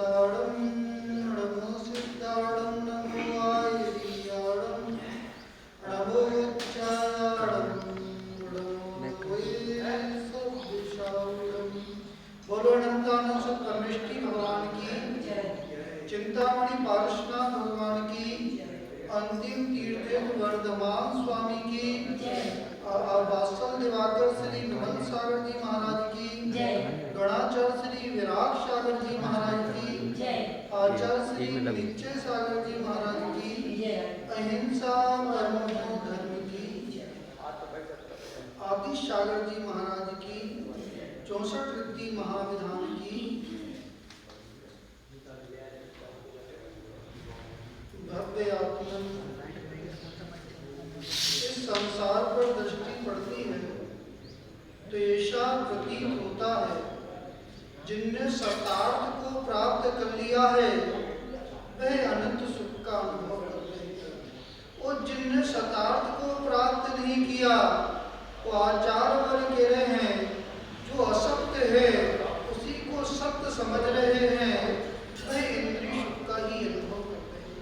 सिद्धाणं नमो सिद्धाणं नमो आयुर्याणं नमो उच्चारणं नमो वैसव्यशारणं। बोलो अनंतानंद परमेष्टि भगवान की, चिंतामणि पारशुनाथ भगवान की, अंतिम तीर्थेन्द्र वर्धमान स्वामी की, वात्सल दिवाकर श्री विमल सागर जी महाराज की, गणाचार्य श्री विराट सागर जी महाराज की, आचार्य श्री निश्चय सागर जी महाराज की, अहिंसा परमो धर्म की, आदि सागर जी महाराज की, 64 रिद्धि महाविधान की, भव्य आत्मन। इस संसार पर दृष्टि पड़ती है तो ऐसा प्रतीत होता है जिनने सतार्थ को प्राप्त कर लिया है वह अनंत सुख का अनुभव करते हैं, और जिनने सतार्थ को प्राप्त नहीं किया वो आचार्य वर्ग कह रहे हैं जो असत्य है उसी को सत्य समझ रहे हैं, वह इंद्रिय सुख का ही अनुभव करते हैं।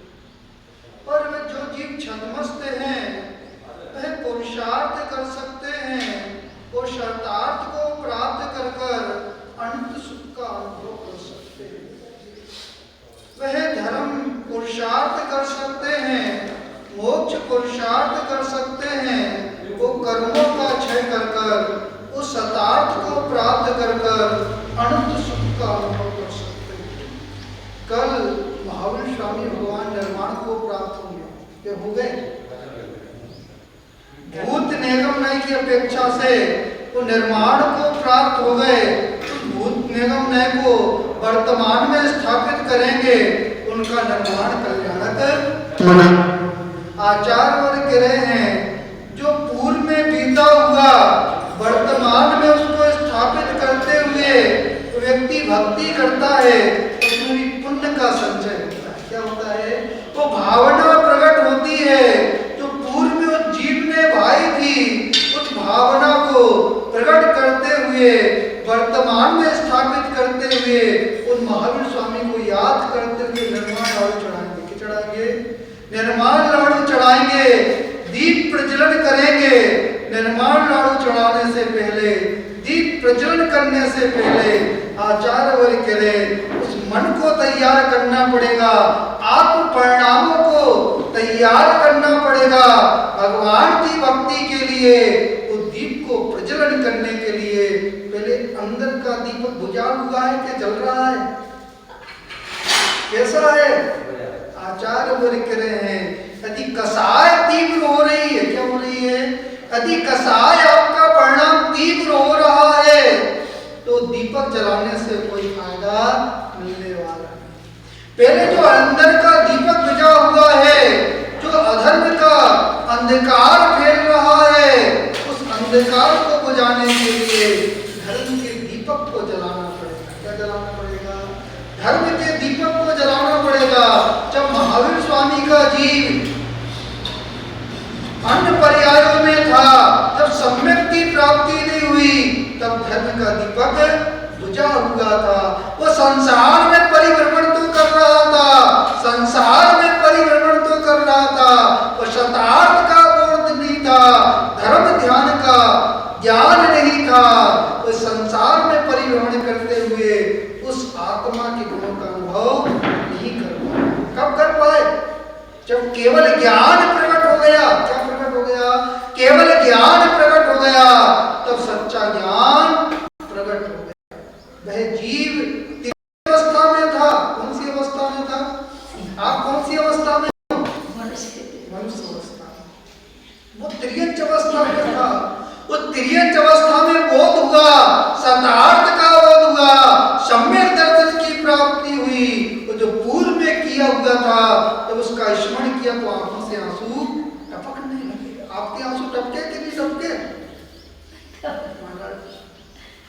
पर वे जो जीव छद्मस्त हैं वह पुरुषार्थ कर सकते हैं और शर्तार्थ को प्राप्त कर कर अनंत सुख का अनुभव कर सकते हैं। वह धर्म पुरुषार्थ कर सकते हैं, मोक्ष पुरुषार्थ कर सकते हैं, वो कर्मों का क्षय कर कर उस शतार्थ को प्राप्त कर कर अनंत सुख का अनुभव कर सकते हैं। कल महावीर स्वामी भगवान निर्माण को प्राप्त होंगे, ये हो गए भूत निगम नय की अपेक्षा से वो निर्माण को प्राप्त हो गए। भूत निगम नय को वर्तमान में स्थापित करेंगे, उनका निर्माण कल्याणक। आचार्य वर्ग कह रहे हैं जो पूर्व में बीता हुआ वर्तमान में उसको स्थापित करते हुए व्यक्ति भक्ति करता है उसमें पुण्य का संचय होता है। क्या होता है? वो भावना प्रकट होती है जो पूर्व में उस जीव में भाई थी, उस भावना को प्रकट करते हुए वर्तमान में स्थापित करते हुए उन महावीर स्वामी को याद करते हुए निर्माण लाड़ू चढ़ाएंगे। क्या चढ़ाएंगे? निर्माण लाड़ू चढ़ाएंगे, दीप प्रज्वलन करेंगे। निर्माण लाड़ू चढ़ाने से पहले, दीप प्रज्वलन करने से पहले आचार्य वर्ग कह रहे उस मन को तैयार करना पड़ेगा, आत्म परिणामों को तैयार करना पड़ेगा भगवान की भक्ति के लिए। उस दीप को प्रज्वलन करने के लिए पहले अंदर का दीपक बुझा हुआ है कि जल रहा है? कैसा है? आचार्य वर्ग कह रहे हैं यदि कसाय तीव्र हो रही है, क्या हो रही है? यदि कसाय आपका परिणाम तीव्र हो रहा है तो दीपक जलाने से कोई फायदा मिलने वाला नहीं। पहले जो अंदर का दीपक बुझा हुआ है, जो अधर्म का अंधकार फैल रहा है, उस अंधकार को बुझाने के लिए धर्म के दीपक को जलाना पड़ेगा। क्या जलाना पड़ेगा? धर्म के दीपक को जलाना पड़ेगा। जब महावीर स्वामी का जीव अन्य पर्यायों में था, जब सम्यक की प्राप्ति नहीं हुई, तब धर्म का दीपक बुझा हुआ था। वो संसार में परिभ्रमण तो कर रहा था, संसार में परिभ्रमण तो कर रहा था, वो शतार्थ का बोध नहीं था, धर्म ध्यान का ज्ञान नहीं था। वो संसार में परिभ्रमण करते हुए उस आत्मा के गुणों का अनुभव नहीं कर पाए। कब कर पाए? जब केवल ज्ञान प्रकट हो गया। क्या प्रकट हो गया? केवल ज्ञान प्रकट हो गया, तब सच्चा ज्ञान प्रकट हो गया। वह जीव तीसरी अवस्था में था। कौन सी अवस्था में था? आप कौन सी अवस्था में हो? मनुष्य अवस्था। वो त्रियंच अवस्था में था। वो त्रियंच अवस्था में बोध हुआ, सतार्थ का बोध हुआ, सम्यक दर्शन की प्राप्ति हुई। वो जो पूर्व में किया हुआ था, जब उसका स्मरण किया तो आंखों से आंसू टपकने लगे। आपके आंसू टपके कि नहीं टपके?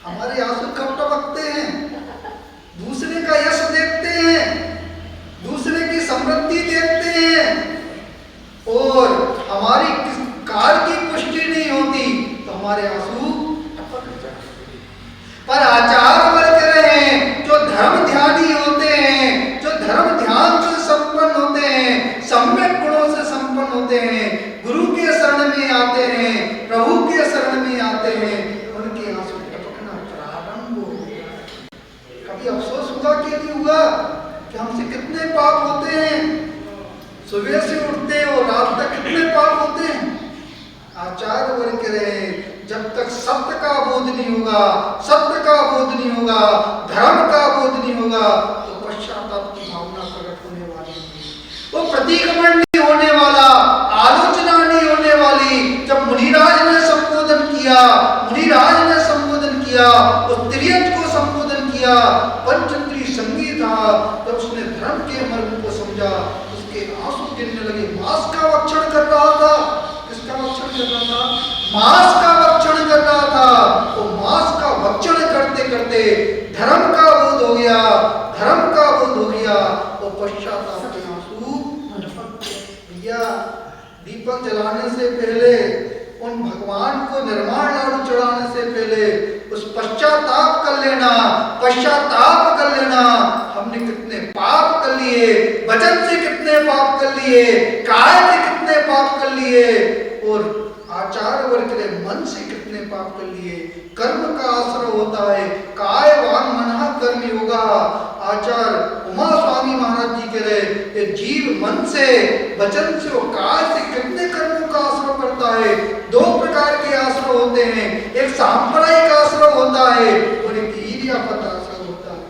हमारे आंसू कब टपकते हैं? दूसरे का यश देखते हैं, दूसरे की समृद्धि देखते हैं, और हमारी कार्य की पुष्टि नहीं होती तो हमारे आंसू टपक जाते हैं। पर आचार्य वर्ग कह रहे हैं जो धर्म ध्यानी होते हैं के लिए हुआ कि हमसे कितने पाप होते हैं, सुबह से उठते हो रात तक कितने पाप होते हैं। आचार्य वर्ग कह रहे हैं जब तक सत्य का बोध नहीं होगा, सत्य का बोध नहीं होगा, धर्म का बोध नहीं होगा, तो पश्चाताप की भावना प्रकट होने वाली नहीं, वो प्रतिक्रमण नहीं होने वाला, आलोचना नहीं होने वाली। जब मुनिराज ने संबोधन किया, मुनिराज ने संबोधन किया, उस त्रियंज को संबोधन किया, पंचेंद्रिय संगी था, जब उसने धर्म के मर्म को समझा, उसके आंसू गिरने लगे। मांस का भक्षण कर रहा था, किसका भक्षण कर रहा था? मांस का भक्षण कर रहा था। वो मांस का भक्षण करते करते धर्म का बोध हो गया, धर्म का बोध हो गया, वो पश्चाताप के आंसू भैया दीपक जलाने से पहले, उन भगवान को निर्माण लाडू चढ़ाने से पहले उस पश्चाताप कर लेना, पश्चाताप कर लेना। हमने कितने पाप कर लिए, वचन से कितने पाप कर लिए, काय से कितने पाप कर लिए, और आचार वर्ग के मन से कितने पाप कर लिए। कर्म का आश्रय होता है, काय वांग मनः कर्म योगा। आचार्य उमा स्वामी महाराज जी कह रहे जीव मन से, वचन से और काय से कितने कर्मों का आश्रय करता है। दो प्रकार के आश्रय होते हैं, एक सांप्रदायिक आश्रय होता है और एक ईर्ष्यापत आश्रय होता है।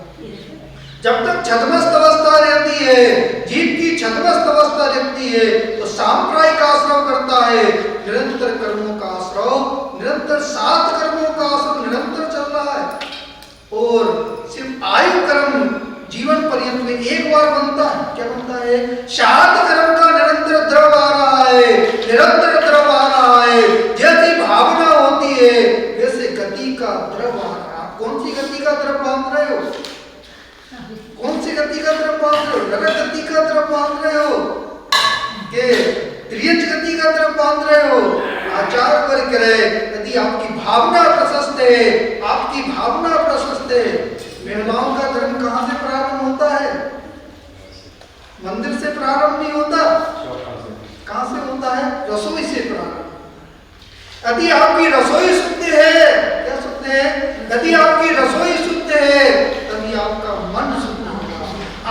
जब तक छद्मस्त अवस्था रहती है, जीव की छद्मस्त अवस्था रहती है, तो सांप्रदायिक आश्रय करता है, निरंतर कर्मों का आश्रय, निरंतर 7 कर्मों का आश्रय निरंतर चल रहा है। और सिर्फ आयु कर्म जीवन पर्यंत में एक बार बनता है, क्या बनता है? 7 कर्म का निरंतर द्रव आ रहा है, निरंतर द्रव आ रहा है। जैसी भावना होती है वैसे गति का द्रव आ रहा है। कौन सी गति का द्रव बांध रहे हो? कौन सी गति का द्रव बांध रहे हो? नरक गति का द्रव बांध रहे हो कि त्रियंच गति का द्रव बांध रहे हो? आचार्य वर्ग कह रहे यदि आपकी भावना प्रशस्त है, आपकी भावना प्रशस्त है। महिलाओं का धर्म कहां से प्रारंभ होता है? मंदिर से प्रारंभ नहीं होता, कहां से होता है? रसोई से प्रारंभ। यदि आपकी रसोई शुद्ध है, क्या शुद्ध है? यदि आपकी रसोई शुद्ध है तभी आपका मन शुद्ध होगा,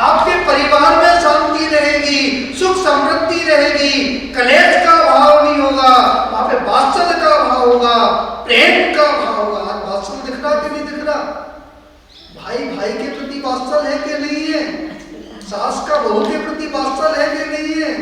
आपके परिवार में शांति रहेगी, सुख समृद्धि रहेगी, कलेश का भाव नहीं होगा, वहां पे वात्सल्य का भाव होगा, प्रेम का भाव होगा। आज वात्सल्य दिख रहा कि नहीं दिख रहा? भाई भाई के प्रति वात्सल्य है कि नहीं है? सास का बहू के प्रति वात्सल्य है कि नहीं है?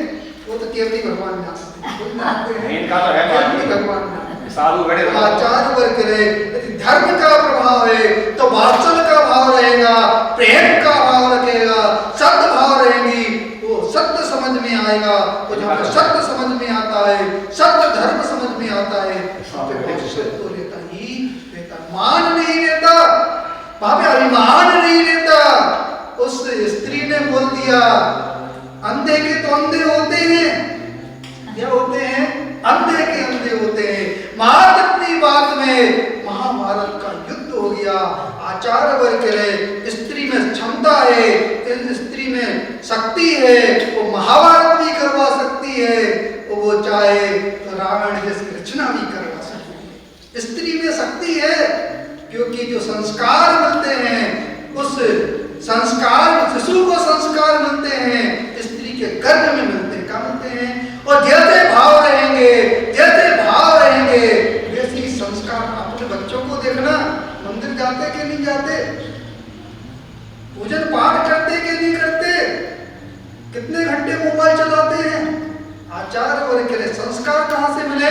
वो तो केवल भगवान जानते हैं, इनका तो है भगवान। आचार्य वर्ग रहे यदि धर्म का प्रभाव है तो वात्सल्य का भाव रहेगा, प्रेम का भाव रखेगा, सत्य भाव रहेगी, वो सत्य समझ में आएगा। तो जब सत्य समझ में आता है, सत्य धर्म समझ में आता है, तो रहता ही रहता, मान नहीं रहता, वहां पे अभिमान नहीं रहता। उस स्त्री ने बोल दिया अंधे के तो अंधे होते हैं, क्या होते हैं? अंधे के अंधे होते हैं। मात्र अपनी बात में महाभारत का युद्ध हो गया। आचार्य वर्ग कह रहे स्त्री में क्षमता है, स्त्री में शक्ति है, वो महाभारत भी करवा सकती है, वो चाहे तो रावण जैसी रचना भी करवा सकती है। स्त्री में शक्ति है क्योंकि जो संस्कार मिलते हैं, उस संस्कार, शिशु को संस्कार मिलते हैं, स्त्री के गर्भ में मिलते हैं। क्या मिलते हैं? और जैसे भाव रहेंगे, जैसे भाव रहेंगे वैसे ही संस्कार। अपने बच्चों को देखना, मंदिर जाते कि नहीं जाते, पूजन पाठ करते कि नहीं करते, कितने घंटे मोबाइल चलाते हैं। आचार्य वर्ग के संस्कार कहां से मिले?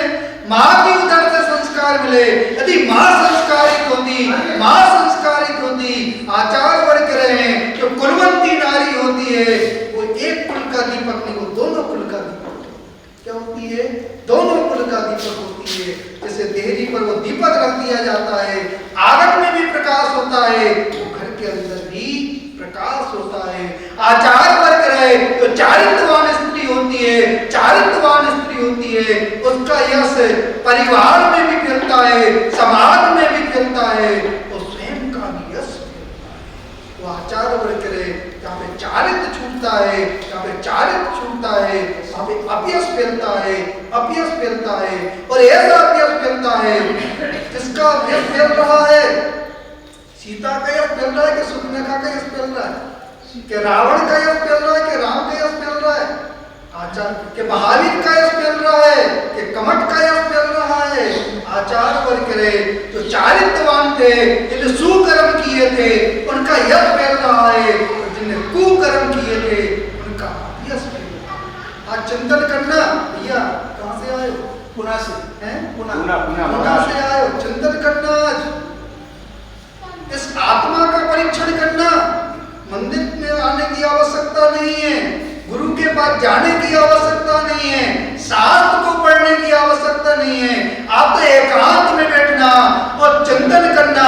माँ की उदर से संस्कार मिले। यदि माँ संस्कारित होती, माँ संस्कारित होती, आचार्य वर्ग कह रहे हैं जो कुलवंती नारी होती है वो एक कुल का दीपक नहीं, वो दोनों कुल का दीपक। क्या होती है? दोनों कुल का दीपक होती है। जैसे देहरी पर वो दीपक रख दिया जाता है, आंगन में भी प्रकाश होता है, वो घर के अंदर भी प्रकाश होता है। आचार्य वर्ग रहे तो चारित्रवान स्त्री होती है, चारित्रवान स्त्री होती है, उसका यश परिवार में भी फैलता है, समाज में भी फैलता है, तो स्वयं का भी यश फैलता है। वो आचार्य वर्ग रहे जहाँ पे चारित्र छूटता है, जहाँ पे चारित्र छूटता है, वहाँ पे अपयश फैलता है, अपयश फैलता है। और ऐसा अपयश फैलता है जिसका अपयश फैल रहा है सीता का यश मिल रहा है कि सुर्पनखा का यश मिल रहा है, कि रावण का यश मिल रहा है कि राम का यश मिल रहा है, आचार के महावीर का यश मिल रहा है कि कमठ का यश मिल रहा है। आचार वर्ग करे जो चारित्रवान थे, जिन्हें सुकर्म किए थे उनका यश मिल रहा है, और जिन्हें कुकर्म किए थे उनका यश मिल रहा है। आज चिंतन करना भैया, कहाँ से आए हो? पुणे से हैं? पुणे से आए हो, चिंतन करना। आज इस आत्मा का परीक्षण करना। मंदिर में आने की आवश्यकता नहीं है, गुरु के पास जाने की आवश्यकता नहीं है, शास्त्र को पढ़ने की आवश्यकता नहीं है। आप तो एकांत में बैठना और चिंतन करना,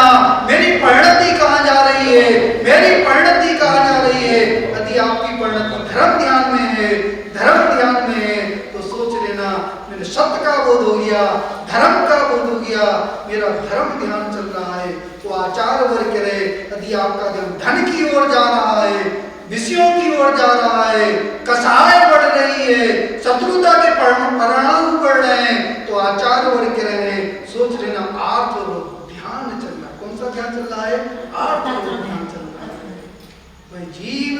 मेरी परिणति कहाँ जा रही है, मेरी परिणति कहाँ जा रही है। यदि आपकी परिणति धर्म ध्यान में है, धर्म ध्यान में है, तो सोच लेना मेरे सत्य का बोध हो गया, धर्म का बोध हो गया, मेरा धर्म ध्यान चल रहा है। तो आचार वर्ग करे, यदि आपका ध्यान धन की ओर जा रहा है, विषयों की ओर जा रहा है, कसाय बढ़ रही है, शत्रुता के परिणाम बढ़ रहे हैं, तो आचार वर्ग कह रहे हैं, सोच लेना आर्थ और ध्यान चल रहा है। कौन सा ध्यान चल रहा है? आर्थ और ध्यान चल रहा है। वह जीव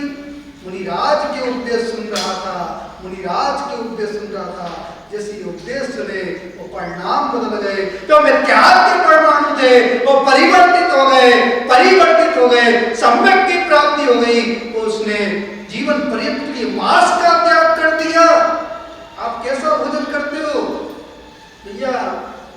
मुनिराज के उपदेश सुन रहा था, मुनिराज के उपदेश सुन रहा था। जैसे उपदेश सुने वो परिणाम बदल गए, तो मिथ्यात्व के परमाणु थे वो परिवर्तित हो गए, परिवर्तित हो गए, सम्यक की प्राप्ति हो गई। तो उसने जीवन पर्यंत के लिए मांस का त्याग कर दिया। आप कैसा भोजन करते हो भैया,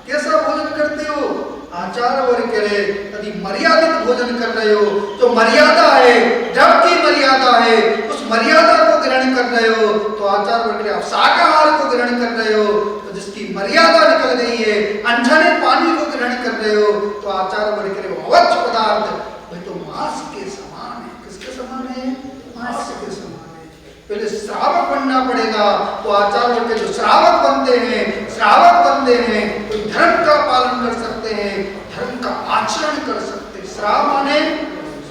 कैसा भोजन करते हो? आचार वर्ग करे, यदि मर्यादित भोजन कर रहे हो तो मर्यादा है, जब की मर्यादा है उस मर्यादा को ग्रहण कर रहे हो, तो आचार वर्ग आप शाकाहार को ग्रहण कर रहे हो, तो जिसकी मर्यादा निकल गई है, अनजाने पानी को ग्रहण कर रहे हो, तो आचार वर्ग करे अवच्छ पदार्थ वह तो मांस के समान है। किसके समान है? मांस के समान है। पहले श्रावक बनना पड़ेगा। तो आचार वर्ग के जो श्रावक बनते हैं, श्रावक बनते हैं तो धर्म का पालन कर सकते हैं, धर्म का आचरण कर सकते हैं। श्राव माने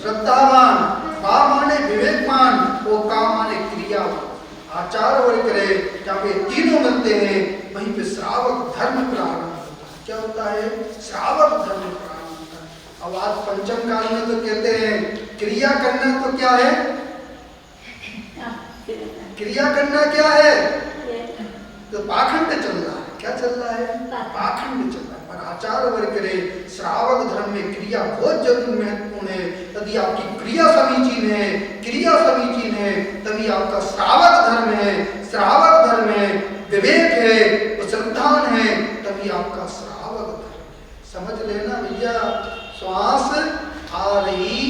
श्रद्धावान, पा माने विवेकमान, वो का माने क्रियावान। आचार वर्ग करे जहाँ पे तीनों मिलते हैं, वहीं पे श्रावक धर्म प्रारंभ होता है। क्या होता है? श्रावक धर्म प्रारंभ होता है। अब आज पंचम काल में तो कहते हैं क्रिया करना, तो क्या है? क्रिया करना क्या है? तो पाखंड चल रहा है। क्या चल रहा है? पाखंड चल रहा है। पर आचार वर्ग करे श्रावक धर्म में क्रिया बहुत जरूर महत्वपूर्ण है। यदि आपकी क्रिया समीचीन है, क्रिया समीचीन है, तभी आपका श्रावक धर्म है। श्रावक धर्म है, विवेक है, श्रद्धान है, तभी आपका श्रावक धर्म। समझ लेना भैया, श्वास आ रही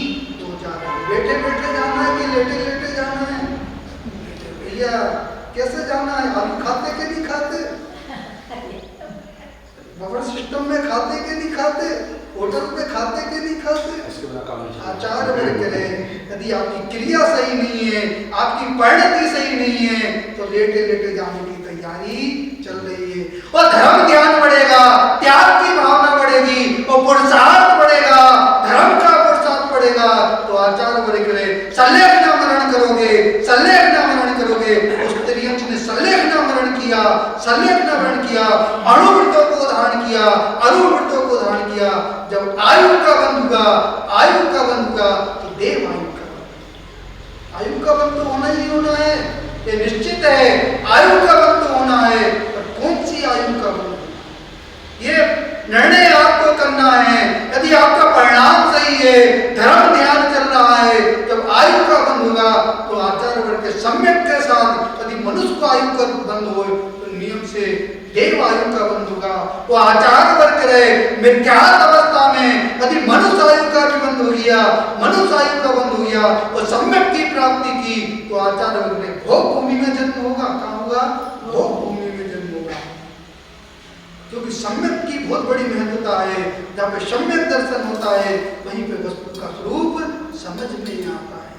तो जा रही, बैठे बैठे जाना है कि लेटे लेटे जाना है? भैया कैसे जाना है? आलू खाते के नहीं खाते? बफर सिस्टम में खाते के नहीं खाते? होटल में खाते के नहीं खाते? आचार वर्ग करे यदि आपकी क्रिया सही नहीं है, आपकी परिणति सही नहीं है, तो लेटे लेटे जाने की तैयारी चल रही है। और धर्म ध्यान बढ़ेगा, त्याग की भावना बढ़ेगी, और पुरुषार्थ बढ़ेगा, धर्म का पुरुषार्थ बढ़ेगा। तो आचार वर्ग करे सल्लेख न मरण करोगे, सल्लेख न मरण करोगे। उस त्रियंश ने सल्लेख न मरण किया, सल्लेख न मरण किया, अणुवृत्तों को धारण किया, अणुवृत्तों को धारण किया। जब आयु का बंध हुआ, आयु का बंध हुआ, तो देव आयु का बंध। आयु का बंध तो होना ही होना है, ये निश्चित है। आयु का बंध तो होना है, पर कौन सी आयु का बंध? ये निर्णय आपको करना है। यदि आपका परिणाम सही है, धर्म ध्यान चल रहा है, जब आयु का बंध होगा तो आचार वर्ग के सम्यक के साथ यदि मनुष्य को आयु का बंध हो, तो नियम से देव आयु का बंध होगा। वो आचार वर्ग रहे मिथ्यात्व अवस्था में यदि मनुष्य आयु का भी बंध हो गया, मनुष्य आयु का बंध हो गया और सम्यक की प्राप्ति की, तो आचार वर्ग ने भोग भूमि में जन्म होगा। कहाँ होगा? भोग भूमि में जन्म होगा। क्योंकि सम्यक की बहुत बड़ी महत्वता है। जहाँ पे सम्यक दर्शन होता है, वहीं पे वस्तु का स्वरूप समझ में आता है।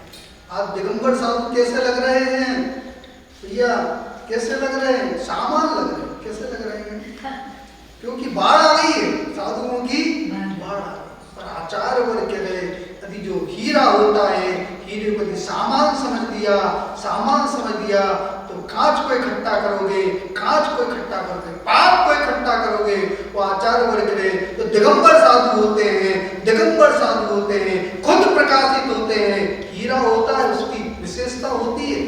आज दिगंबर साधु कैसे लग रहे हैं भैया? कैसे लग रहे हैं? सामान लग रहे हैं। कैसे लग रहे हैं? क्योंकि बाढ़ आ गई है, साधुओं की बाढ़ आ गई। पर आचार वर्ग के गए यदि जो हीरा होता है, हीरे को यदि सामान समझ लिया, सामान समझ लिया, तो तो कांच को इकट्ठा करोगे, कांच को इकट्ठा करोगे, पाप को इकट्ठा करोगे। वो आचार्य वर्ग ने तो दिगंबर साधु होते हैं, दिगंबर साधु होते हैं, खुद प्रकाशित होते हैं। हीरा होता है, उसकी विशेषता होती है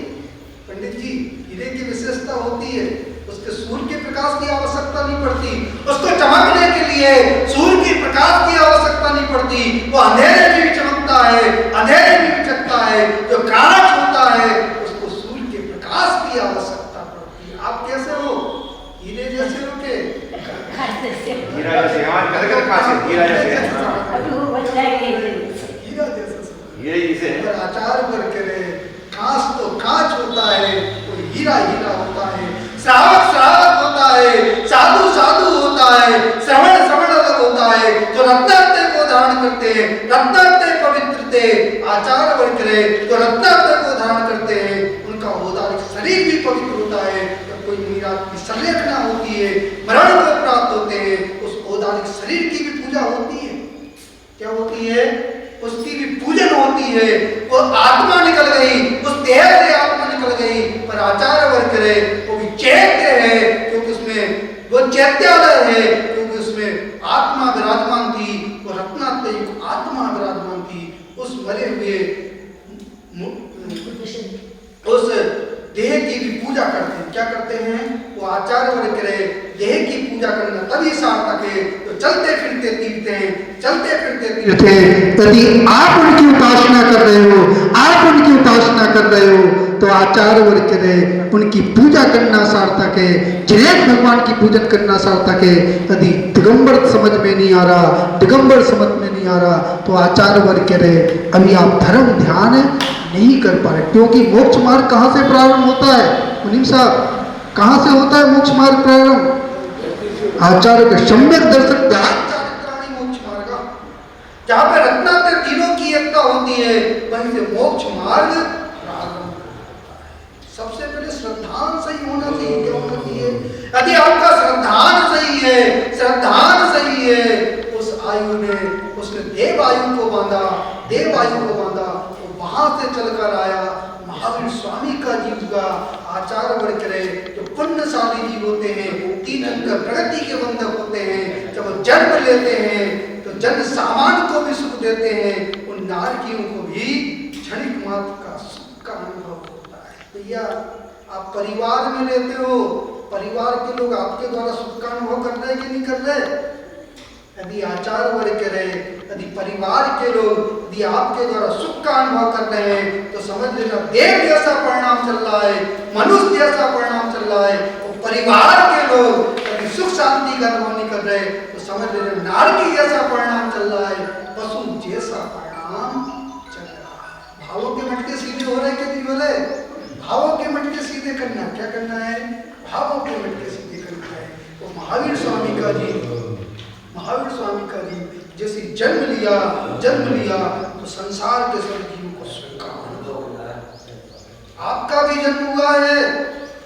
पंडित जी, हीरे की विशेषता होती है, उसके सूर्य के प्रकाश की आवश्यकता नहीं पड़ती, उसको चमकने के लिए सूर्य की प्रकाश की आवश्यकता नहीं पड़ती। वो अंधेरे में भी चमकता है, अंधेरे में भी चमकता है। जो कांच होता है उसको सूर्य के प्रकाश की आवश्यकता पड़ती है। आप कैसे हो? हीरे जैसे हो के हीरा जैसे हमारे घर का खासियत हीरा जैसे हीरा जैसे हीरे जैसे अगर आचार्य वर्ग करे कांच तो कांच होता है, तो हीरा हीरा होता है, श्रावक श्रावक होता है, साधु साधु होता है, श्रवण श्रवण अलग होता है। जो रत्नात्य को धारण करते हैं, रत्नात्य पवित्र थे आचार्य वर्ग करे, जो रत्नात्य को धारण करते हैं उनका औदारिक शरीर भी पवित्र होता है। जब कोई मीरात की संलेखना होती है, मरण को प्राप्त होते हैं, उस औदारिक शरीर की भी पूजा होती है। क्या होती है? उसकी भी पूजन होती है। वो आत्मा निकल गई, उस देह से आत्मा निकल गई, पर आचार्य वर्ग करे वो भी चैत्य है, क्योंकि उसमें वो चैत्यालय है, क्योंकि उसमें आत्मा विराजमान थी, वो रत्नात्य आत्मा विराजमान थी। उस मरे हुए उस देह की भी पूजा करते हैं। क्या करते हैं? वो आचार्य वर्ग करे देह की पूजा करना तभी सार्थक है तो चलते फिरते तीर्थ हैं, चलते फिरते तीर्थ हैं। यदि आप उनकी उपासना कर रहे हो, आप उनकी उपासना कर रहे हो, तो आचार्य वर्ग करे उनकी पूजा करना सार्थक है, जिनेश भगवान की पूजन करना सार्थक है। यदि दिगंबर समझ में नहीं आ रहा, दिगंबर समझ में नहीं आ रहा, तो आचार्य वर्ग करे अभी आप धर्म ध्यान नहीं कर पा रहे, क्योंकि मोक्ष मार्ग कहाँ से प्रारंभ होता है? मुनीम साहब, कहाँ से होता है मोक्ष मार्ग प्रारंभ? आचार्य के सम्यक दर्शन ध्यान मोक्ष मार्ग, जहाँ पे रत्नात्य तीनों की एकता होती है, वहीं से मोक्ष मार्ग प्रारंभ। सबसे पहले श्रद्धान सही होना चाहिए। क्या होना चाहिए? यदि आपका श्रद्धान सही है, श्रद्धान सही है, उस आयु ने उसने देव आयु को बांधा, देव आयु को बांधा, वहां से चलकर आया महावीर स्वामी का जीव का आचार्य वर्ग करे जो पुण्यशाली जीव होते हैं, तीन अंग प्रगति के बंधक होते हैं। जब वो जन्म लेते हैं तो जन सामान को भी सुख देते हैं, उन नारकियों को भी क्षणिक मात्र का सुख का अनुभव होता है। भैया आप परिवार में रहते हो, परिवार के लोग आपके द्वारा सुख का अनुभव कर रहे हैं कि नहीं कर रहे? यदि आचार्य वर्ग के रहे, यदि परिवार के लोग यदि आपके द्वारा सुख का अनुभव कर रहे हैं, तो समझ लेना देव जैसा परिणाम चल रहा है, मनुष्य जैसा परिणाम चल रहा है। और परिवार के लोग यदि सुख शांति का अनुभव नहीं कर रहे, तो समझ लेना नारकी जैसा परिणाम चल रहा है, पशु जैसा परिणाम चल रहा है। भावों के मटके सीधे हो रहे कि नहीं हो रहे? भावों के मटके सीधे करना, क्या करना है? भावों के मटके सीधे करना है। वो महावीर स्वामी का जी, महावीर स्वामी का जी जैसे जन्म लिया तो संसार के सब जीवों को सुख का अनुभव हुआ है। आपका भी जन्म हुआ है,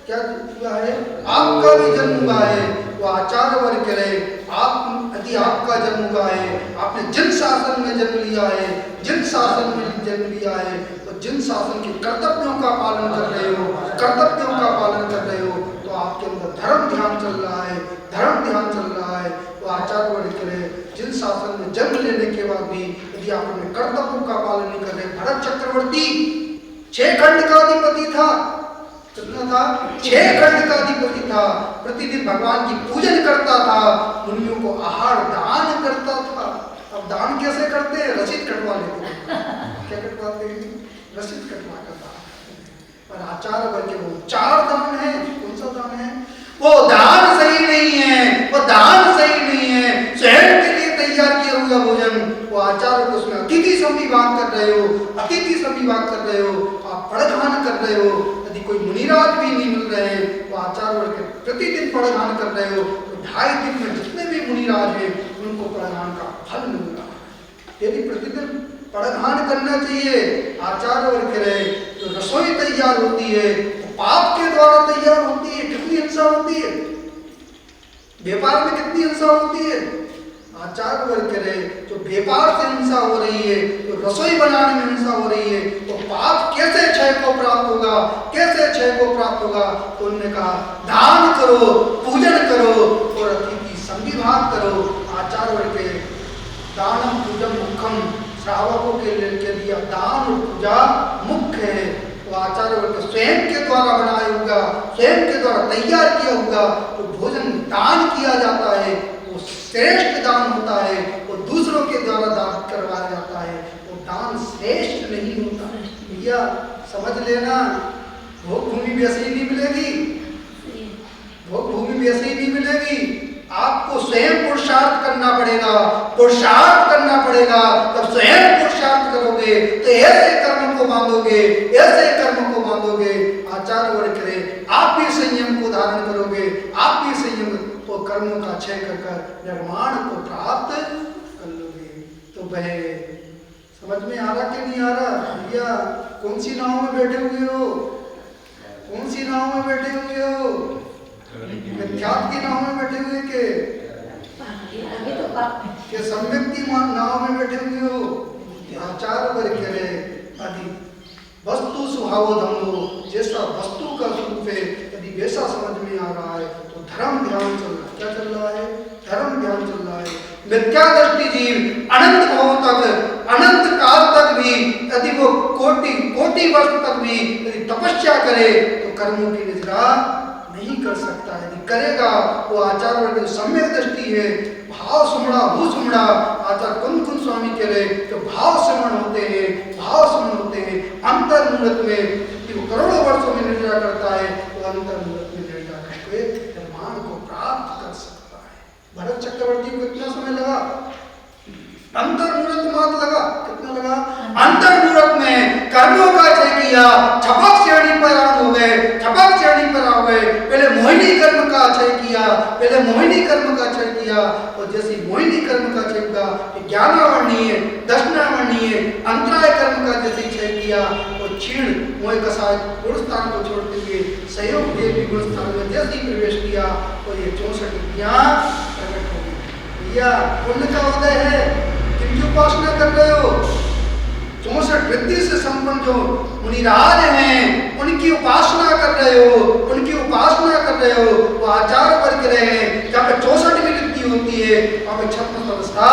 क्या हुआ है? आपका भी जन्म हुआ है। वो आचार्य वर्ग करे आप यदि आपका जन्म हुआ है, आपने जिन शासन में जन्म लिया है, जिन शासन में जन्म लिया है, तो जिन शासन के कर्तव्यों का पालन कर रहे हो, कर्तव्यों का पालन कर रहे हो, तो आपके अंदर धर्म ध्यान चल रहा है, धर्म ध्यान चल रहा है। तो आचार्य वर्ग करे जिन शासन में जन्म लेने के बाद भी यदि आप अपने कर्तव्यों का पालन नहीं कर रहे। भरत चक्रवर्ती 6 खंड का अधिपति था, कितना था? 6 खंड का अधिपति था। प्रतिदिन भगवान की पूजन करता था, मुनियों को आहार दान करता था। अब दान कैसे करते हैं? रसीद कटवा लेते हैं। क्या कटवाते हैं? रसीद कटवा करता। पर आचार्य वर्ग के वो 4 दान है। कौन सा दान है? वो दान सही नहीं है, वो दान सही नहीं है। स्वयं के लिए तैयार किया हुआ भोजन, वो आचार्य को उसमें अतिथि संविभाग कर रहे हो, अतिथि संविभाग कर रहे हो, आप पड़घान कर रहे हो। यदि कोई मुनिराज भी नहीं मिल रहे हैं, वो आचार्य वर्ग के प्रतिदिन पड़घान कर रहे हो, तो 2.5 दिन में जितने भी मुनिराज हैं उनको पड़घान का फल मिल रहा है। यदि प्रतिदिन पड़घान करना चाहिए, आचार्य वर्ग करे तो रसोई तैयार होती है, पाप के द्वारा तैयार होती है। कितनी हिंसा होती है व्यापार में, कितनी हिंसा होती है। आचार्य वर्ग कह रहे जो व्यापार से हिंसा हो रही है, तो रसोई बनाने में हिंसा हो रही है, तो पाप कैसे क्षय को प्राप्त होगा, कैसे क्षय को प्राप्त होगा? तो उन्होंने कहा दान करो, पूजन करो और अतिथि संविभाग करो। आचार्य वर्ग के दानम पूजन मुखम, श्रावकों के लिए दिया दान और पूजा मुख्य है। तो आचार्य वर्ग स्वयं के द्वारा बनाया होगा, स्वयं के द्वारा तैयार किया होगा, तो भोजन दान किया जाता है वो श्रेष्ठ दान होता है, वो दूसरों के द्वारा दान करवाया जाता है, वो दान श्रेष्ठ नहीं होता। भैया समझ लेना, भोग भूमि भी ऐसी नहीं मिलेगी, भोग भूमि भी ऐसी नहीं मिलेगी। आपको स्वयं पुरुषार्थ करना पड़ेगा, पुरुषार्थ करना पड़ेगा, तब स्वयं पुरुषार्थ करोगे तो ऐसे कर्म को बांधोगे, ऐसे कर्म को बांधोगे। आचार्य वर्ग करे आप भी संयम को धारण करोगे, आप भी संयम को कर्मों का क्षय कर निर्माण को प्राप्त कर लोगे। तो वह समझ में आ रहा कि नहीं आ रहा? भैया कौन सी नाव में बैठे हुए हो, कौन सी नाव में बैठे हुए हो? मिथ्यात्व की नाव में बैठे हुए के सम्यक की नाव में बैठे हुए हो? आचार्य वर्ग कह रहे आदि वस्तु स्वभाव धर्मो, जैसा वस्तु का स्वरूप है यदि वैसा समझ में आ रहा है तो धर्म ध्यान चल रहा है। क्या चल रहा है? धर्म ध्यान चल रहा है। मिथ्या दृष्टि जीव अनंत भाव तक, अनंत काल तक भी यदि वो कोटि वर्ष तक भी यदि तपस्या करे तो कर्मों की निद्रा नहीं कर सकता। यदि करेगा वो आचार्य वर्ग सम्यक दृष्टि है, भाव सुमड़ा भू सुमड़ा। आचार्य कुंद स्वामी कह रहे जो भाव श्रवण होते हैं, भाव श्रवण होते हैं अंतर मूर्त में, वो करोड़ों वर्षों में निर्णय करता है, वो अंतर मूर्त में निर्णय करके निर्माण को प्राप्त कर सकता है। भरत चक्रवर्ती को कितना समय लगा? अंतर मूर्त मात्र लगा। कितना लगा? अंतर मूर्त में कर्मों का क्षय किया, छपक श्रेणी पर हो गए, छपक श्रेणी पर आ गए। पहले मोहिनी कर्म का क्षय किया, पहले मोहिनी कर्म का क्षय किया, और जैसे मोहिनी कर्म का क्षय हुआ, ज्ञानावर्णीय, दर्शनावर्णीय, अंतराय कर्म का जैसे क्षय किया, और क्षीण मोह कसाय गुण स्थान को छोड़ते हुए सहयोग देवी गुण स्थान में जैसे ही प्रवेश किया, और ये 64 विद्या प्रकट हो गई। भैया पुण्य का उदय है, किनकी उपासना कर रहे हो? 64 वृत्ति से संपन्न जो मुनिराज हैं उनकी उपासना कर रहे हो, उनकी उपासना कर रहे हो। वो आचार्य वर्ग रहे हैं जहाँ पे 64 वृत्ति होती है वहाँ पे 36 अवस्था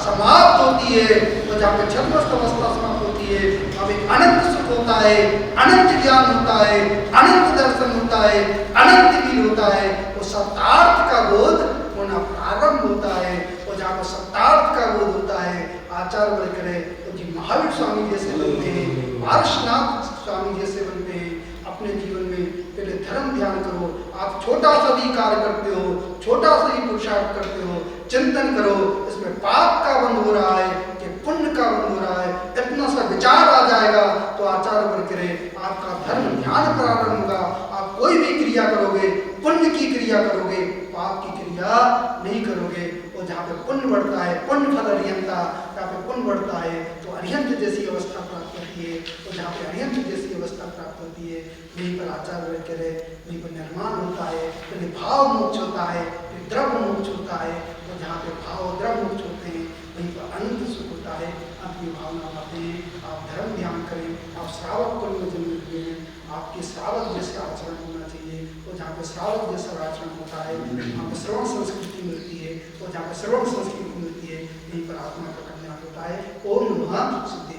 समाप्त होती है, और जहाँ पे 36 अवस्था समाप्त होती है वहाँ पे अनंत सुख होता है, अनंत ज्ञान होता है, अनंत दर्शन होता है, अनंत वीर होता है। वो सत्यार्थ का बोध होना प्रारंभ होता है, और जहाँ पर सत्यार्थ का बोध होता है आचार्य वर्ग करे तो जी महावीर स्वामी जैसे बनते हैं, पार्श्वनाथ स्वामी जैसे बनते हैं। अपने जीवन में पहले धर्म ध्यान करो। आप छोटा सा भी कार्य करते हो, छोटा सा ही पुरुषार्थ करते हो, चिंतन करो इसमें पाप का बंध हो रहा है कि पुण्य का बंध हो रहा है। इतना सा विचार आ जाएगा तो आचार्य वर्ग करे आपका धर्म ध्यान प्रारंभ होगा। आप कोई भी क्रिया करोगे पुण्य की क्रिया करोगे, पाप की क्रिया नहीं करोगे। और जहाँ पे पुण्य बढ़ता है, पुण्य फल अरिहंता, जहाँ पे पुण्य बढ़ता है तो अरिहंत जैसी अवस्था प्राप्त होती है, और जहाँ पे अरिहंत जैसी अवस्था प्राप्त होती है वहीं पर आचार्य वर्ग करे वहीं पर निर्माण होता है। पहले भाव मोक्ष होता है, फिर द्रव्य मोक्ष होता है, और जहाँ पे भाव द्रव्य मोक्ष होते हैं वहीं पर अनंत सुख होता है, अपनी भावना पाते हैं। आप धर्म ध्यान करें, आप श्रावक कुल में जन्म लिए हैं, आपके श्रावक जैसा आचरण होना चाहिए। और जहाँ पे श्रावक जैसा आचरण होता है वहाँ पे श्रवण संस्कृति मिलती है, और जहाँ पे श्रवण संस्कृति मिलती है वहीं पर आत्मा का कल्याण होता है। ओम नमः।